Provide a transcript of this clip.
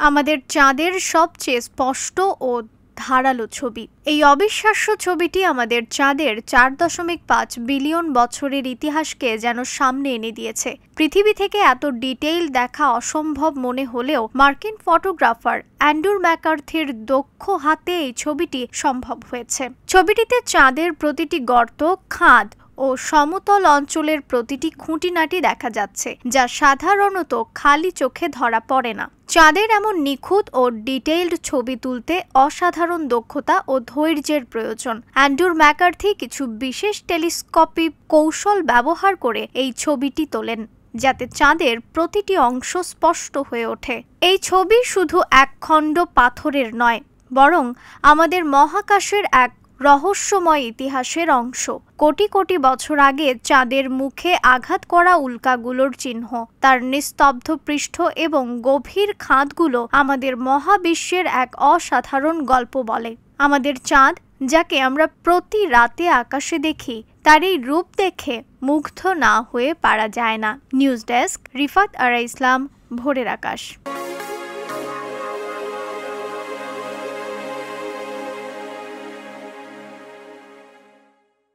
আমাদের চাঁদের সবচেয়ে স্পষ্ট ও ধারালো ছবি। এই অবিশ্বাস্য ছবিটি আমাদের চাঁদের 4.5 বিলিয়ন বছরের ইতিহাসকে যেন সামনে এনে দিয়েছে। পৃথিবী থেকে এত ডিটেইল দেখা অসম্ভব মনে হলেও মার্কিন ফটোগ্রাফার অ্যান্ড্রু ম্যাকার্থির দক্ষ হাতে এই ছবিটি সম্ভব হয়েছে। ছবিটিতে চাঁদের প্রতিটি গর্ত, খাদ ও সমতল অঞ্চলের প্রতিটি খুঁটিনাটি দেখা যাচ্ছে, যা সাধারণত খালি চোখে ধরা পড়ে না। চাঁদের এমন নিখুঁত ও ডিটেইলড ছবি তুলতে অসাধারণ দক্ষতা ও ধৈর্যের প্রয়োজন। অ্যান্ড্রু ম্যাকার্থি কিছু বিশেষ টেলিস্কোপিক কৌশল ব্যবহার করে এই ছবিটি তোলেন, যাতে চাঁদের প্রতিটি অংশ স্পষ্ট হয়ে ওঠে। এই ছবি শুধু এক খণ্ড পাথরের নয়, বরং আমাদের মহাকাশের এক রহস্যময় ইতিহাসের অংশ। কোটি কোটি বছর আগে চাঁদের মুখে আঘাত করা উল্কাগুলোর চিহ্ন, তার নিস্তব্ধ পৃষ্ঠ এবং গভীর খাদগুলো আমাদের মহাবিশ্বের এক অসাধারণ গল্প বলে। আমাদের চাঁদ, যাকে আমরা প্রতি রাতে আকাশে দেখি, তার এই রূপ দেখে মুগ্ধ না হয়ে পারা যায় না। নিউজ ডেস্ক, রিফাত আরা ইসলাম, ভোরের আকাশ।